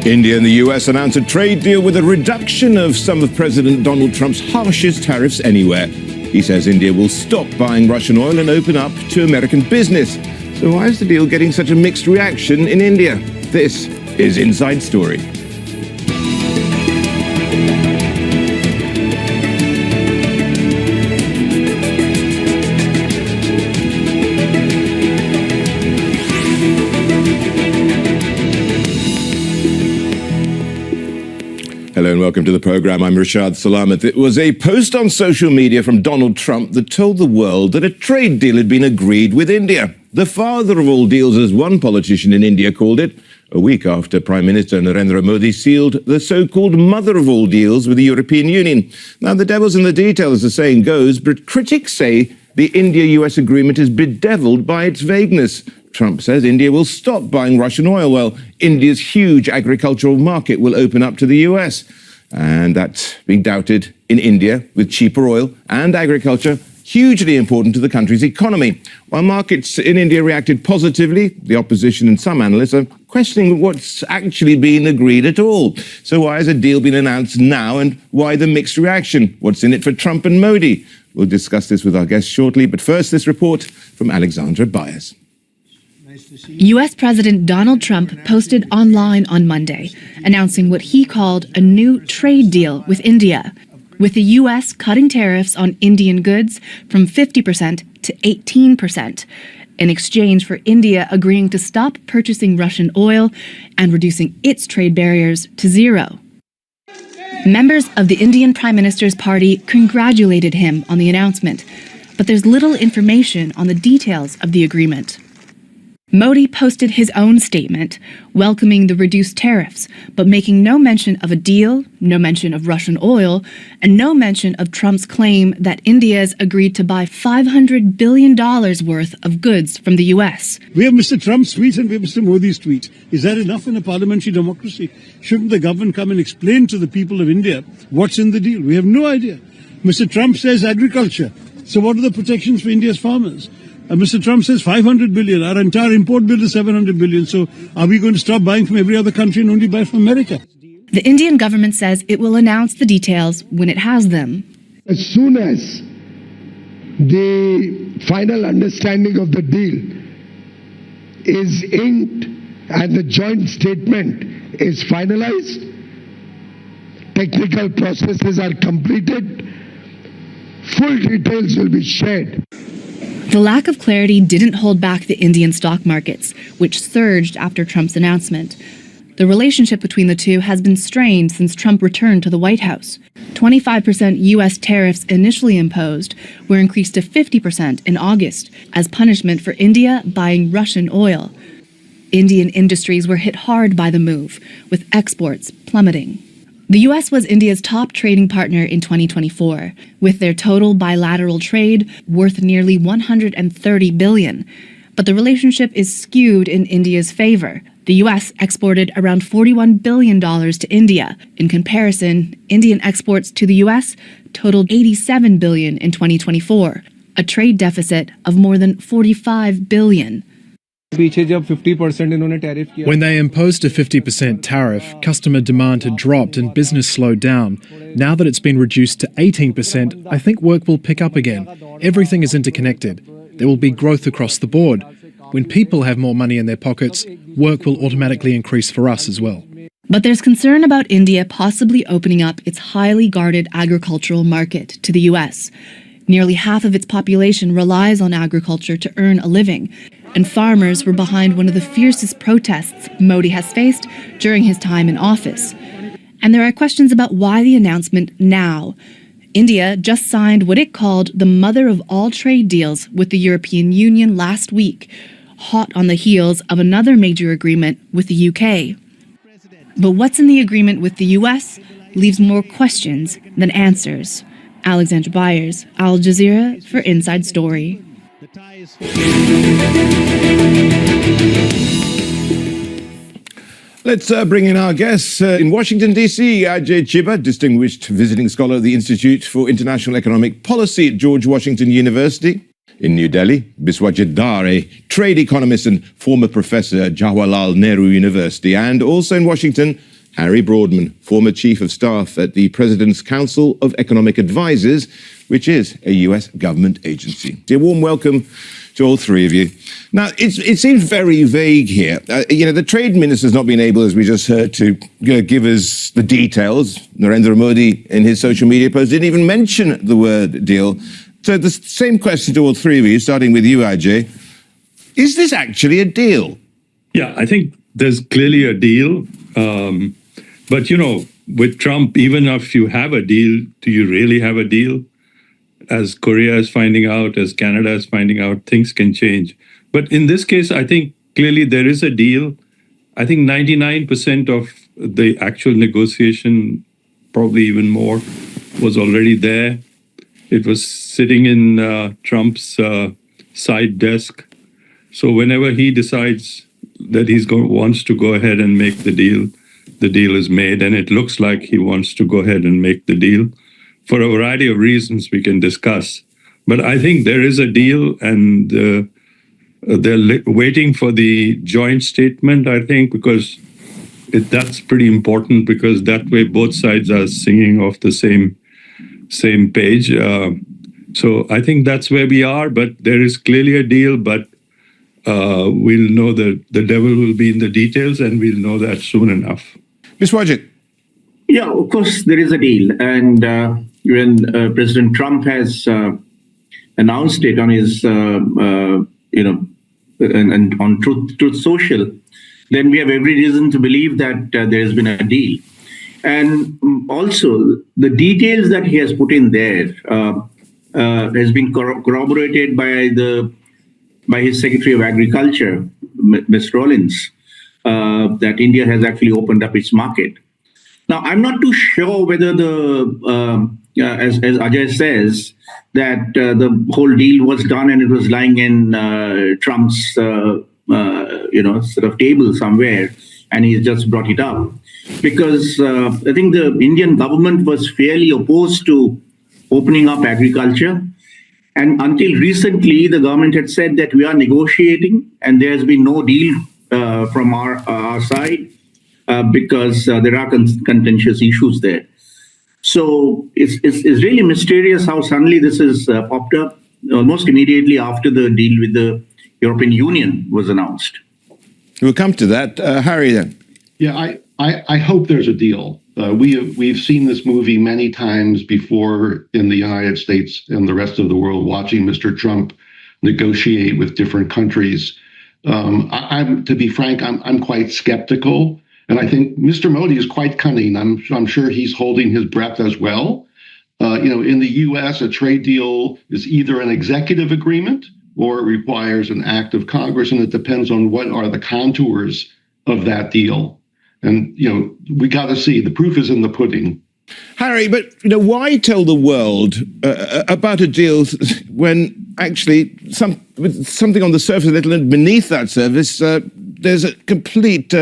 India and the US announced a trade deal with a reduction of some of President Donald Trump's harshest tariffs anywhere. He says India will stop buying Russian oil and open up to American business. So why is the deal getting such a mixed reaction in India? This is Inside Story. Hello and welcome to the program. I'm Rashad Salamat. It was a post on social media from Donald Trump that told the world that a trade deal had been agreed with India. The father of all deals, as one politician in India called it, a week after Prime Minister Narendra Modi sealed the so-called mother of all deals with the European Union. Now, the devil's in the details, as the saying goes, but critics say the India-US agreement is bedeviled by its vagueness. Trump says India will stop buying Russian oil, while India's huge agricultural market will open up to the US. And that's being doubted in India, with cheaper oil and agriculture hugely important to the country's economy. While markets in India reacted positively, the opposition and some analysts are questioning what's actually been agreed at all. So why has a deal been announced now, and why the mixed reaction? What's in it for Trump and Modi? We'll discuss this with our guests shortly, but first this report from Alexandra Byers. U.S. President Donald Trump posted online on Monday, announcing what he called a new trade deal with India, with the U.S. cutting tariffs on Indian goods from 50% to 18%, in exchange for India agreeing to stop purchasing Russian oil and reducing its trade barriers to zero. Members of the Indian Prime Minister's party congratulated him on the announcement, but there's little information on the details of the agreement. Modi posted his own statement, welcoming the reduced tariffs, but making no mention of a deal, no mention of Russian oil, and no mention of Trump's claim that India's agreed to buy $500 billion worth of goods from the U.S. We have Mr. Trump's tweet and we have Mr. Modi's tweet. Is that enough in a parliamentary democracy? Shouldn't the government come and explain to the people of India what's in the deal? We have no idea. Mr. Trump says agriculture. So what are the protections for India's farmers? Mr. Trump says 500 billion. Our entire import bill is 700 billion. So are we going to stop buying from every other country and only buy from America? The Indian government says it will announce the details when it has them. As soon as the final understanding of the deal is inked and the joint statement is finalized, technical processes are completed, full details will be shared. The lack of clarity didn't hold back the Indian stock markets, which surged after Trump's announcement. The relationship between the two has been strained since Trump returned to the White House. 25% U.S. tariffs initially imposed were increased to 50% in August as punishment for India buying Russian oil. Indian industries were hit hard by the move, with exports plummeting. The U.S. was India's top trading partner in 2024, with their total bilateral trade worth nearly $130 billion. But the relationship is skewed in India's favor. The U.S. exported around $41 billion to India. In comparison, Indian exports to the U.S. totaled $87 billion in 2024, a trade deficit of more than $45 billion. When they imposed a 50% tariff, customer demand had dropped and business slowed down. Now that it's been reduced to 18%, I think work will pick up again. Everything is interconnected. There will be growth across the board. When people have more money in their pockets, work will automatically increase for us as well. But there's concern about India possibly opening up its highly guarded agricultural market to the U.S. Nearly half of its population relies on agriculture to earn a living, and farmers were behind one of the fiercest protests Modi has faced during his time in office. And there are questions about why the announcement now. India just signed what it called the mother of all trade deals with the European Union last week, hot on the heels of another major agreement with the UK. But what's in the agreement with the US leaves more questions than answers. Alexandra Byers, Al Jazeera for Inside Story. Let's bring in our guests. In Washington, D.C., Ajay Chiba, distinguished visiting scholar of the Institute for International Economic Policy at George Washington University. In New Delhi, Biswajit Dar, a trade economist and former professor at Jawaharlal Nehru University. And also in Washington, Harry Broadman, former Chief of Staff at the President's Council of Economic Advisers, which is a US government agency. A warm welcome to all three of you. Now, it seems very vague here. The trade minister's not been able, as we just heard, to give us the details. Narendra Modi, in his social media post, didn't even mention the word deal. So the same question to all three of you, starting with you, Ajay. Is this actually a deal? Yeah, I think there's clearly a deal. But, with Trump, even if you have a deal, do you really have a deal? As Korea is finding out, as Canada is finding out, things can change. But in this case, I think clearly there is a deal. I think 99% of the actual negotiation, probably even more, was already there. It was sitting in Trump's side desk. So whenever he decides that wants to go ahead and make the deal is made. And it looks like he wants to go ahead and make the deal. For a variety of reasons we can discuss. But I think there is a deal, and they're waiting for the joint statement, I think, because that's pretty important, because that way both sides are singing off the same page. So I think that's where we are, but there is clearly a deal, but we'll know that the devil will be in the details, and we'll know that soon enough. Ms. Wajid. Yeah, of course, there is a deal. And when President Trump has announced it on his, and on Truth Social, then we have every reason to believe that there has been a deal. And also, the details that he has put in there has been corroborated by his Secretary of Agriculture, Ms. Rawlins, that India has actually opened up its market. Now, I'm not too sure whether as Ajay says, that the whole deal was done and it was lying in Trump's, sort of table somewhere, and he's just brought it up. Because I think the Indian government was fairly opposed to opening up agriculture. And until recently, the government had said that we are negotiating, and there has been no deal from our side. Because there are contentious issues there. So it's really mysterious how suddenly this has popped up almost immediately after the deal with the European Union was announced. We'll come to that. Harry, then. Yeah, I hope there's a deal. We've seen this movie many times before in the United States and the rest of the world, watching Mr. Trump negotiate with different countries. To be frank, I'm quite skeptical. And I think Mr. Modi is quite cunning. I'm sure he's holding his breath as well. In the U.S., a trade deal is either an executive agreement or it requires an act of Congress, and it depends on what are the contours of that deal. And, we got to see. The proof is in the pudding. Harry, but why tell the world about a deal when actually something on the surface, a little beneath that surface, there's a complete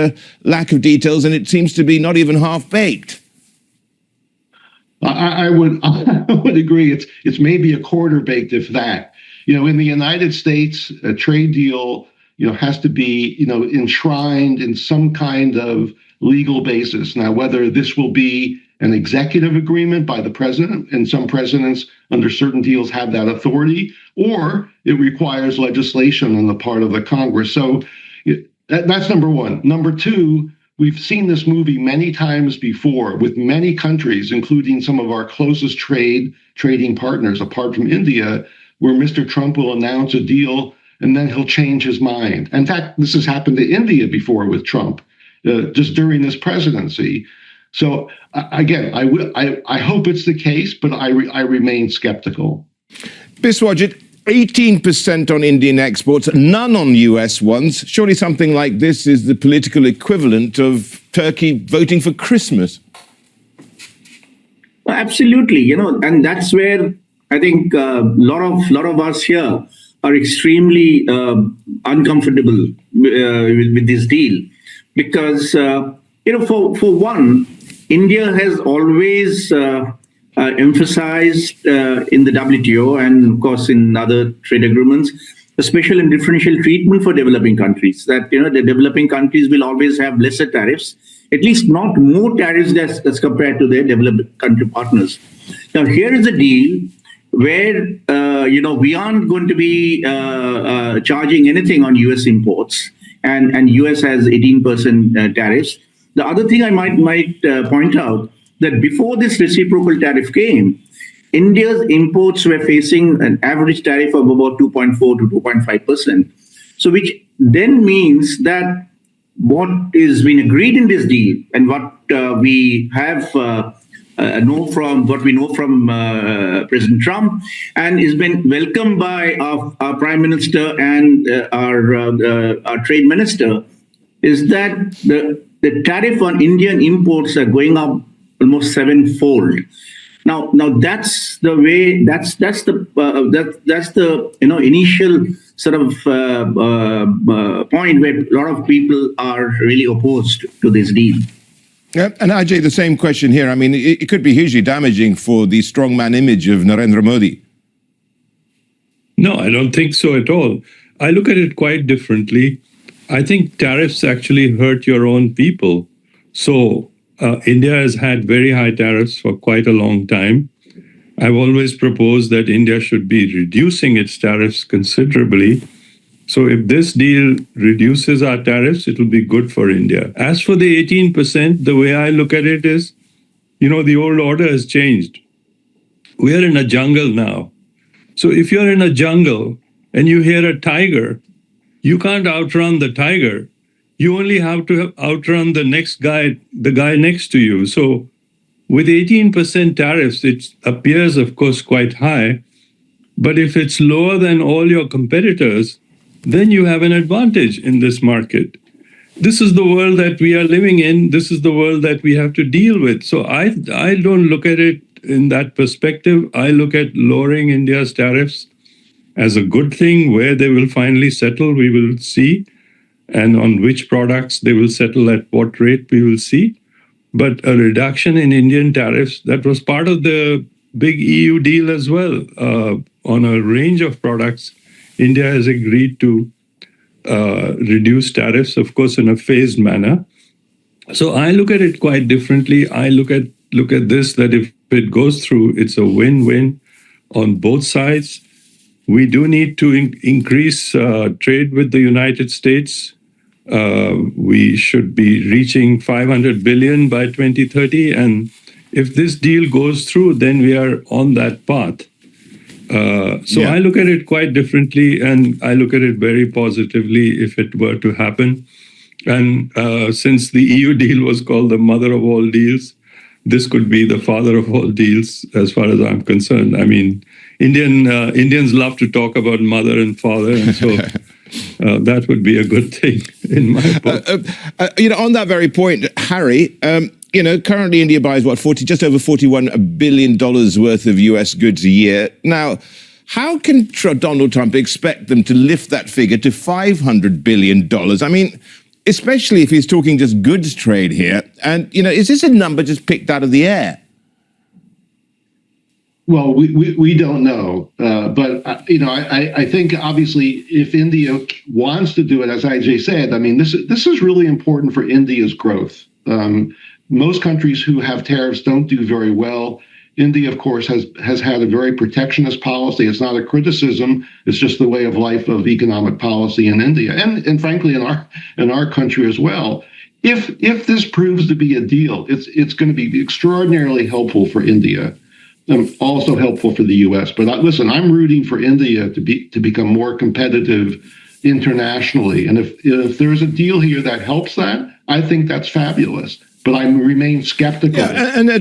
lack of details, and it seems to be not even half-baked? I would agree. It's maybe a quarter baked, if that. In the United States, a trade deal has to be enshrined in some kind of legal basis. Now, whether this will be an executive agreement by the president, and some presidents under certain deals have that authority, or it requires legislation on the part of the Congress. So that's number one. Number two, we've seen this movie many times before with many countries, including some of our closest trading partners, apart from India, where Mr. Trump will announce a deal and then he'll change his mind. In fact, this has happened to India before with Trump, just during this presidency. So again, I hope it's the case, but I remain skeptical. Biswajit, 18% on Indian exports, none on US ones. Surely something like this is the political equivalent of Turkey voting for Christmas. Absolutely, and that's where I think a lot of us here are extremely uncomfortable with this deal, because for one, India has always emphasized in the WTO and, of course, in other trade agreements, a special and differential treatment for developing countries. That the developing countries will always have lesser tariffs, at least not more tariffs as compared to their developed country partners. Now, here is a deal where we aren't going to be charging anything on U.S. imports, and U.S. has 18% tariffs. The other thing I might point out that before this reciprocal tariff came, India's imports were facing an average tariff of about 2.4 to 2.5%. So, which then means that what is being agreed in this deal and what we have know from President Trump and has been welcomed by our Prime Minister and our Trade Minister is that the tariff on Indian imports are going up almost sevenfold. Now that's the way. That's the initial sort of point where a lot of people are really opposed to this deal. Yeah, and Ajay, the same question here. I mean, it could be hugely damaging for the strongman image of Narendra Modi. No, I don't think so at all. I look at it quite differently. I think tariffs actually hurt your own people. So India has had very high tariffs for quite a long time. I've always proposed that India should be reducing its tariffs considerably. So if this deal reduces our tariffs, it will be good for India. As for the 18%, the way I look at it is, the old order has changed. We are in a jungle now. So if you're in a jungle and you hear a tiger, you can't outrun the tiger. You only have to outrun the guy next to you. So with 18% tariffs, it appears, of course, quite high. But if it's lower than all your competitors, then you have an advantage in this market. This is the world that we are living in. This is the world that we have to deal with. So I don't look at it in that perspective. I look at lowering India's tariffs as a good thing. Where they will finally settle, we will see. And on which products they will settle at what rate, we will see. But a reduction in Indian tariffs, that was part of the big EU deal as well. On a range of products, India has agreed to reduce tariffs, of course, in a phased manner. So I look at it quite differently. I look at this, that if it goes through, it's a win-win on both sides. We do need to increase trade with the United States. We should be reaching 500 billion by 2030. And if this deal goes through, then we are on that path. I look at it quite differently, and I look at it very positively if it were to happen. And since the EU deal was called the mother of all deals, this could be the father of all deals as far as I'm concerned. I mean, Indians love to talk about mother and father, and so that would be a good thing in my book. On that very point, Harry, currently India buys just over $41 billion worth of US goods a year. Now, how can Donald Trump expect them to lift that figure to $500 billion? I mean, especially if he's talking just goods trade here. And, is this a number just picked out of the air? Well, we don't know. But I think, obviously, if India wants to do it, as Ajay said, I mean, this is really important for India's growth. Most countries who have tariffs don't do very well. India, of course, has had a very protectionist policy. It's not a criticism. It's just the way of life of economic policy in India, and frankly in our country as well. If this proves to be a deal, it's going to be extraordinarily helpful for India, and also helpful for the U.S. But listen, I'm rooting for India to become more competitive internationally, and if there's a deal here that helps that, I think that's fabulous. But I remain skeptical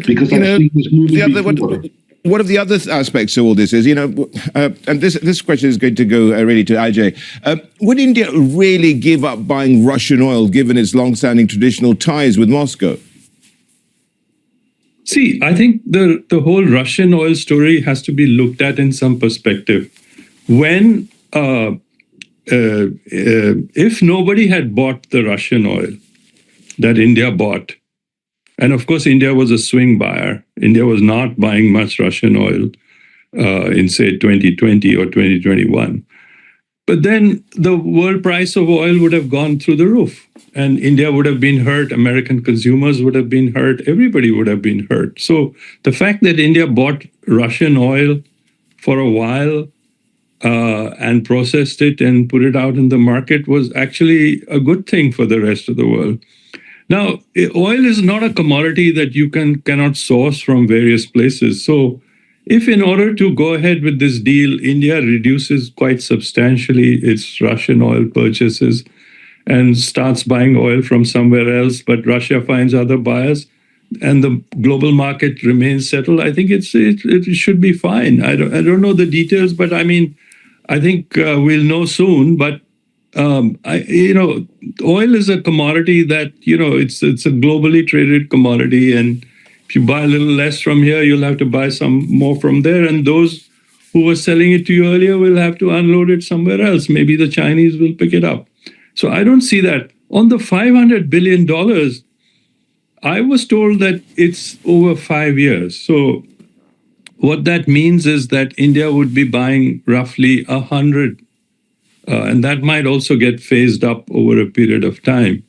because I've seen this movie before. One of the other aspects of all this is, and this question is going to go really to Ajay. Would India really give up buying Russian oil given its long-standing traditional ties with Moscow? See, I think the whole Russian oil story has to be looked at in some perspective. When, if nobody had bought the Russian oil that India bought, and of course, India was a swing buyer. India was not buying much Russian oil in, say, 2020 or 2021. But then the world price of oil would have gone through the roof. and India would have been hurt, American consumers would have been hurt, everybody would have been hurt. So the fact that India bought Russian oil for a while and processed it and put it out in the market was actually a good thing for the rest of the world. Now, oil is not a commodity that you cannot source from various places. So if in order to go ahead with this deal, India reduces quite substantially its Russian oil purchases and starts buying oil from somewhere else, but Russia finds other buyers and the global market remains settled, I think it should be fine. I don't know the details, but I mean, I think we'll know soon. But oil is a commodity that it's a globally traded commodity, and if you buy a little less from here, you'll have to buy some more from there, and those who were selling it to you earlier will have to unload it somewhere else. Maybe the Chinese will pick it up. So I don't see that. On the $500 billion, I was told that it's over 5 years. So what that means is that India would be buying roughly 100, and that might also get phased up over a period of time.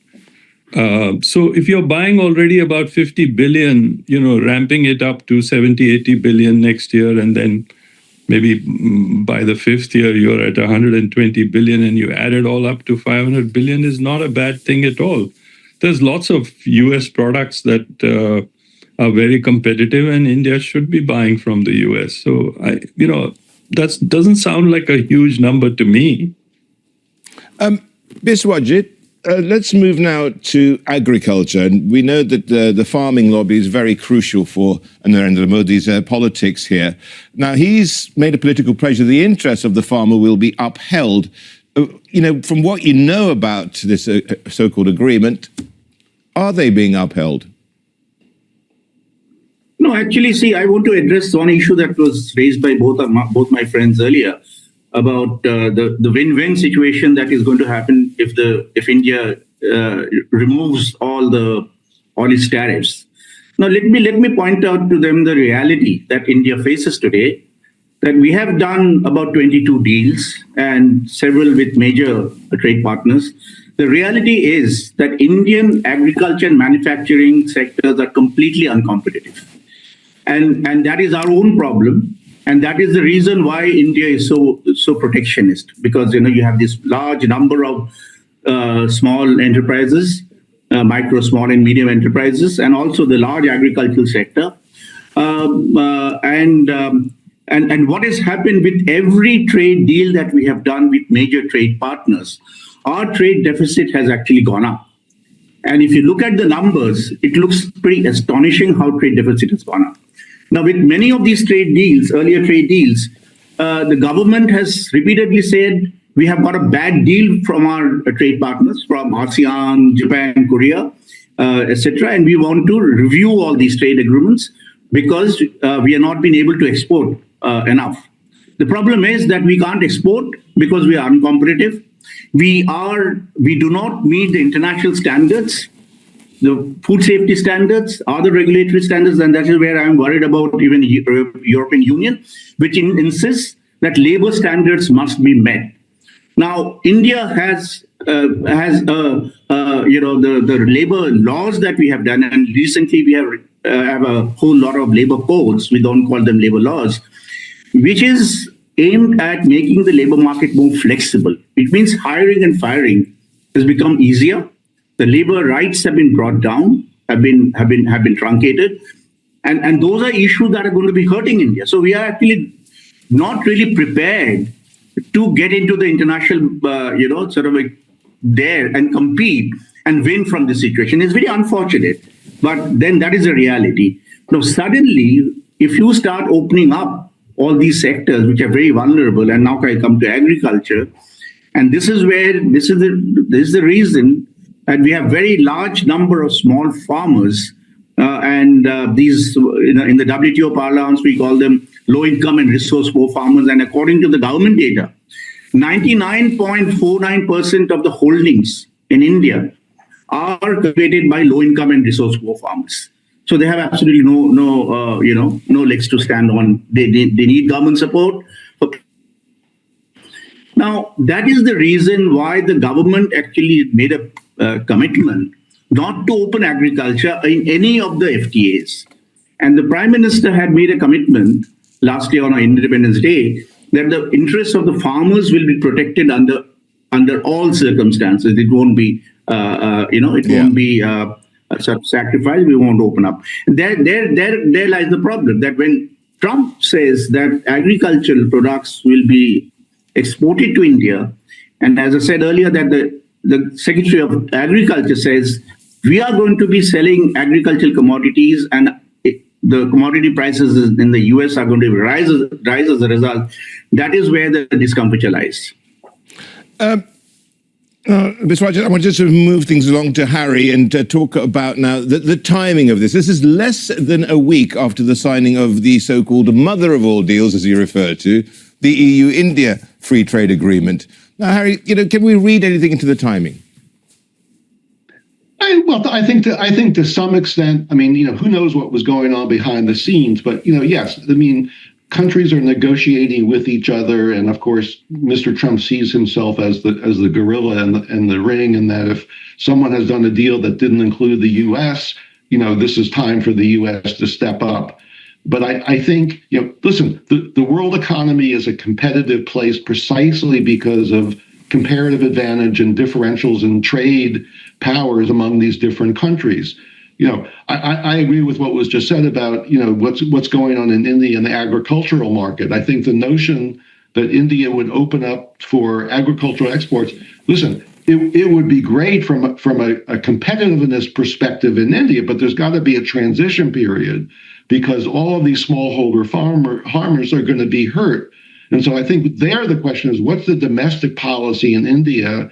So if you're buying already about 50 billion, ramping it up to 70, 80 billion next year, and then maybe by the fifth year, you're at 120 billion, and you add it all up to 500 billion is not a bad thing at all. There's lots of US products that are very competitive, and India should be buying from the US. So, that doesn't sound like a huge number to me. Biswajit, let's move now to agriculture. And we know that the farming lobby is very crucial for Narendra Modi's politics here. Now, he's made a political pledge that the interests of the farmer will be upheld. From what you know about this so-called agreement, are they being upheld? No, actually, see, I want to address one issue that was raised by both my friends earlier about the win-win situation that is going to happen if India removes all its tariffs. Now, let me point out to them the reality that India faces today. That we have done about 22 deals and several with major trade partners. The reality is that Indian agriculture and manufacturing sectors are completely uncompetitive. And that is our own problem. And that is the reason why India is so protectionist, because you have this large number of small enterprises, micro, small and medium enterprises, and also the large agricultural sector. And what has happened with every trade deal that we have done with major trade partners, our trade deficit has actually gone up. And if you look at the numbers, it looks pretty astonishing how trade deficit has gone up. Now, with many of these trade deals, earlier trade deals, the government has repeatedly said, we have got a bad deal from our trade partners, from ASEAN, Japan, Korea, etc. And we want to review all these trade agreements because we are not being able to export enough. The problem is that we can't export because we are uncompetitive. We do not meet the international standards, the food safety standards, other regulatory standards, and that is where I'm worried about even the European Union, which insists that labor standards must be met. Now, India has the labor laws that we have done, and recently we have a whole lot of labor codes. We don't call them labor laws, which is aimed at making the labor market more flexible. It means hiring and firing has become easier. The labor rights have been brought down, have been truncated, and those are issues that are going to be hurting India. So we are actually not really prepared to get into the international, there and compete and win from this situation. It's very unfortunate, but then that is a reality. Now, suddenly, if you start opening up all these sectors which are very vulnerable, and now I come to agriculture, and this is the reason that we have very large number of small farmers, and these in the WTO parlance we call them low income and resource poor farmers. And according to the government data, 99.49% of the holdings in India are cultivated by low income and resource poor farmers. So they have absolutely no legs to stand on. They need government support. Now, that is the reason why the government actually made a commitment not to open agriculture in any of the FTAs. And the Prime Minister had made a commitment last year on our Independence Day that the interests of the farmers will be protected under all circumstances. It won't be, won't be a sacrifice. We won't open up. There lies the problem, that when Trump says that agricultural products will be exported to India, and as I said earlier, that the Secretary of Agriculture says we are going to be selling agricultural commodities, and the commodity prices in the US are going to rise as a result. That is where the discomfiture lies. Ms. Rajat, I want just to move things along to Harry and talk about now the timing of this. This is less than a week after the signing of the so-called mother of all deals, as you refer to, the EU-India free trade agreement. Now, Harry, can we read anything into the timing? I think to some extent, who knows what was going on behind the scenes, but, yes, countries are negotiating with each other. And of course, Mr. Trump sees himself as the gorilla in the ring, and that if someone has done a deal that didn't include the U.S., this is time for the U.S. to step up. But I think, listen, the world economy is a competitive place precisely because of comparative advantage and differentials in trade powers among these different countries. I agree with what was just said about, what's going on in India in the agricultural market. I think the notion that India would open up for agricultural exports, listen, it would be great from a competitiveness perspective in India, but there's got to be a transition period because all of these smallholder farmers are going to be hurt. And so I think there the question is, what's the domestic policy in India,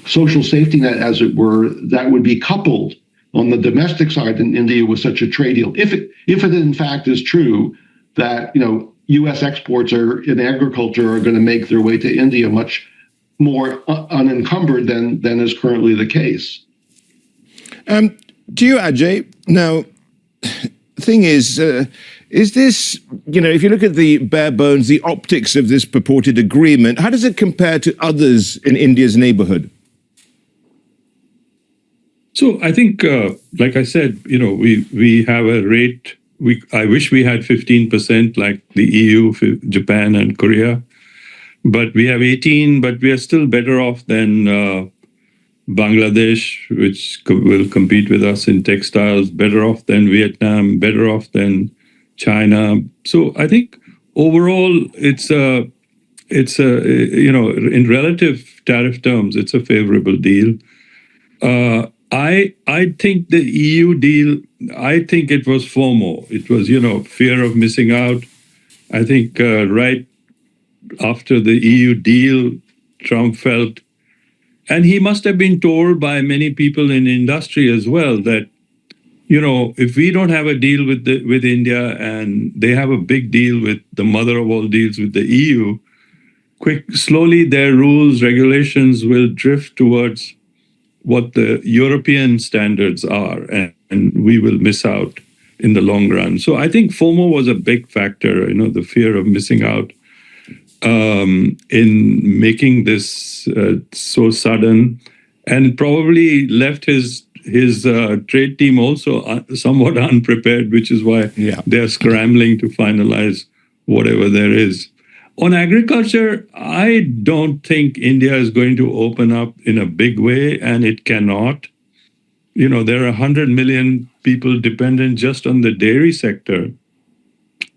social safety net, as it were, that would be coupled on the domestic side in India with such a trade deal? If it in fact is true that, U.S. exports in agriculture are going to make their way to India much more unencumbered than is currently the case. To you, Ajay, now, thing is this, if you look at the bare bones, the optics of this purported agreement, how does it compare to others in India's neighborhood? So I think, like I said, we have a rate. I wish we had 15% like the EU, Japan, and Korea, but we have 18. But we are still better off than Bangladesh, which will compete with us in textiles. Better off than Vietnam. Better off than China. So I think overall, it's in relative tariff terms, it's a favorable deal. I think the EU deal, I think it was FOMO. It was, fear of missing out. I think right after the EU deal, Trump felt, and he must have been told by many people in industry as well, that, if we don't have a deal with India and they have a big deal with the mother of all deals with the EU, slowly their rules, regulations will drift towards what the European standards are, and we will miss out in the long run. So I think FOMO was a big factor, the fear of missing out in making this so sudden, and probably left his trade team also somewhat unprepared, which is why they're scrambling to finalize whatever there is. On agriculture, I don't think India is going to open up in a big way, and it cannot. There are 100 million people dependent just on the dairy sector,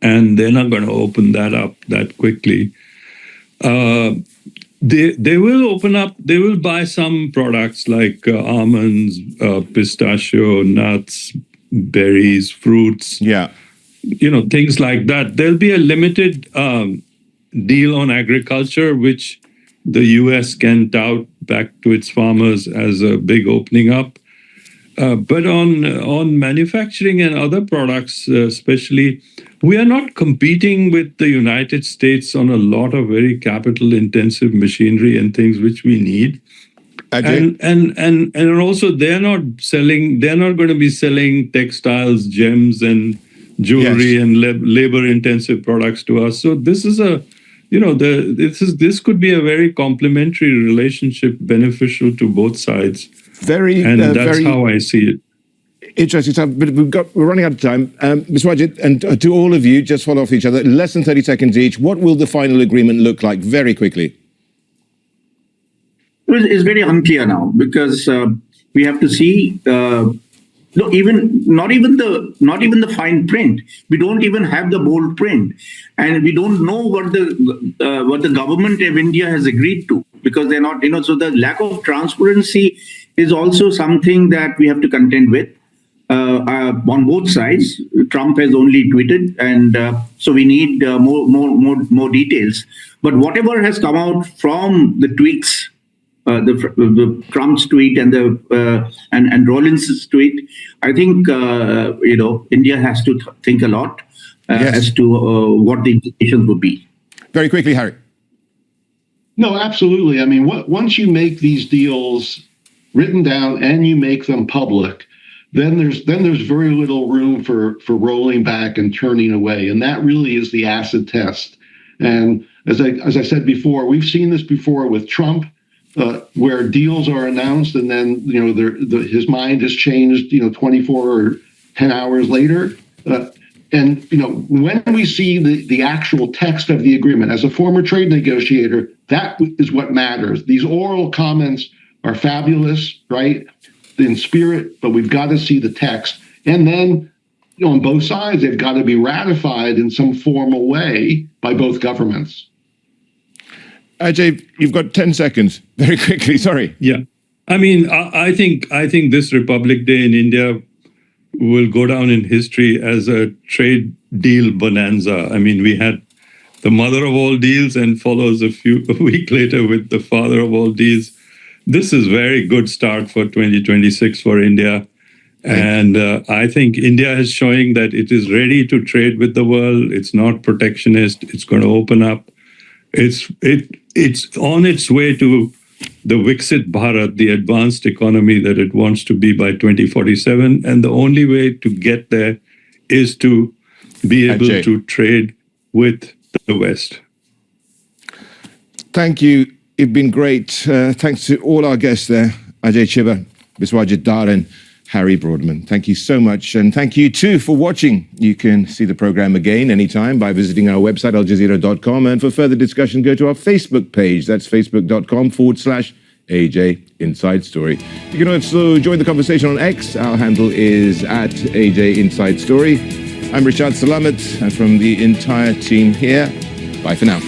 and they're not going to open that up that quickly. They will open up, they will buy some products like almonds, pistachio, nuts, berries, fruits, things like that. There'll be a limited deal on agriculture, which the U.S. can tout back to its farmers as a big opening up. But on manufacturing and other products, especially, we are not competing with the United States on a lot of very capital-intensive machinery and things which we need. And also they're not going to be selling textiles, gems, and jewelry and labor-intensive products to us. So this is this could be a very complementary relationship, beneficial to both sides. Very, And that's very how I see it. interesting stuff. But we're running out of time. Mr. Wajid, and to all of you, just follow off each other, less than 30 seconds each. What will the final agreement look like? Very quickly. Well, it's very unclear now because we have to see. No, not even the fine print. We don't even have the bold print, and we don't know what the government of India has agreed to because they're not. So the lack of transparency is also something that we have to contend with on both sides. Trump has only tweeted, and so we need more details. But whatever has come out from the tweets. The Trump's tweet and and Rollins' tweet. I think India has to think a lot as to what the implications would be. Very quickly, Harry. No, absolutely. I mean, once you make these deals written down and you make them public, then there's very little room for rolling back and turning away, and that really is the acid test. And as I said before, we've seen this before with Trump. Where deals are announced and then his mind has changed 24 or 10 hours later, and when we see the actual text of the agreement, as a former trade negotiator, that is what matters. These oral comments are fabulous, right, in spirit, but we've got to see the text, and then on both sides they've got to be ratified in some formal way by both governments. Ajay, you've got 10 seconds. Very quickly, sorry. Yeah. I mean, I think this Republic Day in India will go down in history as a trade deal bonanza. I mean, we had the mother of all deals and follows a week later with the father of all deals. This is very good start for 2026 for India. And I think India is showing that it is ready to trade with the world. It's not protectionist. It's going to open up. It's on its way to the Viksit Bharat, the advanced economy that it wants to be by 2047. And the only way to get there is to be able to trade with the West. Thank you. It's been great. Thanks to all our guests there, Ajay Chiba, Biswajit Dar, and Harry Broadman. Thank you so much. And thank you too for watching. You can see the program again anytime by visiting our website, aljazeera.com. And for further discussion, go to our Facebook page. That's facebook.com/AJ Inside Story. You can also join the conversation on X. Our handle is @AJ Inside Story. I'm Rashad Salamat, and from the entire team here, bye for now.